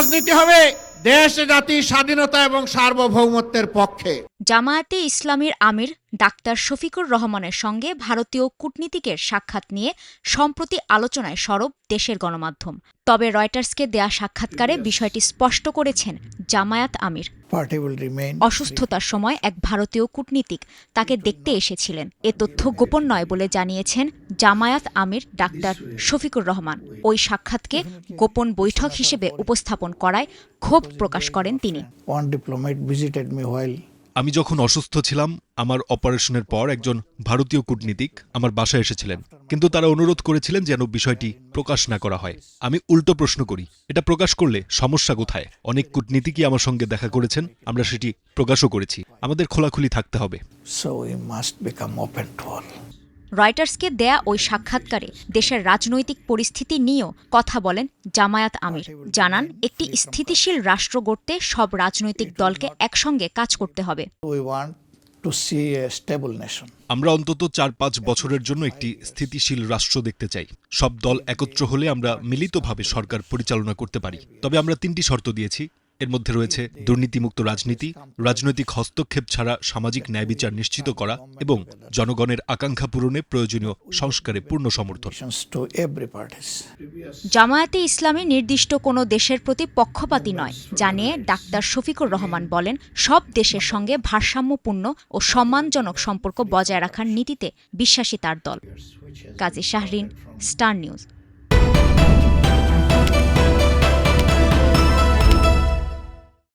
রাজনীতি হবে দেশ জাতির স্বাধীনতা এবং সার্বভৌমত্বের পক্ষে। জামায়াতে ইসলামীর আমির ডাক্তার শফিকুর রহমানের সঙ্গে ভারতীয় কূটনীতিকের সাক্ষাৎ নিয়ে সম্প্রতি আলোচনায় সরব দেশের গণমাধ্যম। তবে রয়টার্সকে দেয়া সাক্ষাৎকারে বিষয়টি স্পষ্ট করেছেন জামায়াত আমির। অসুস্থতার সময় এক ভারতীয় কূটনীতিক তাকে দেখতে এসেছিলেন। এ তথ্য গোপন নয় বলে জানিয়েছেন জামায়াত আমির ডাক্তার শফিকুর রহমান। ওই সাক্ষাৎকে গোপন বৈঠক হিসেবে উপস্থাপন করায় ক্ষোভ প্রকাশ করেন তিনি। আমি যখন অসুস্থ ছিলাম, আমার অপারেশনের পর একজন ভারতীয় কূটনীতিক আমার বাসায় এসেছিলেন, কিন্তু তারা অনুরোধ করেছিলেন যেন বিষয়টি প্রকাশ না করা হয়। আমি উল্টো প্রশ্ন করি, এটা প্রকাশ করলে সমস্যা কোথায়? অনেক কূটনীতিকই আমার সঙ্গে দেখা করেছেন, আমরা সেটি প্রকাশও করেছি। আমাদের খোলাখুলি থাকতে হবে। রয়টার্সকে দেয়া ওই সাক্ষাৎকারে দেশের রাজনৈতিক পরিস্থিতি নিয়েও কথা বলেন জামায়াত আমির। জানান, একটি স্থিতিশীল রাষ্ট্র গড়তে সব রাজনৈতিক দলকে একসঙ্গে কাজ করতে হবে। আমরা অন্তত ৪-৫ বছরের জন্য একটি স্থিতিশীল রাষ্ট্র দেখতে চাই। সব দল একত্র হলে আমরা মিলিতভাবে সরকার পরিচালনা করতে পারি। তবে আমরা ৩টি শর্ত দিয়েছি। এর মধ্যে রয়েছে দুর্নীতিমুক্ত রাজনীতি, রাজনৈতিক হস্তক্ষেপ ছাড়া সামাজিক ন্যায় বিচার নিশ্চিত করা এবং জনগণের আকাঙ্ক্ষা পূরণে প্রয়োজনীয় সংস্কারে পূর্ণ সমর্থন। জামায়াতে ইসলামী নির্দিষ্ট কোনো দেশের প্রতি পক্ষপাতী নয় জানিয়ে ডাক্তার শফিকুর রহমান বলেন, সব দেশের সঙ্গে ভারসাম্যপূর্ণ ও সম্মানজনক সম্পর্ক বজায় রাখার নীতিতে বিশ্বাসী তার দল। কাজী শাহরিন, স্টার নিউজ।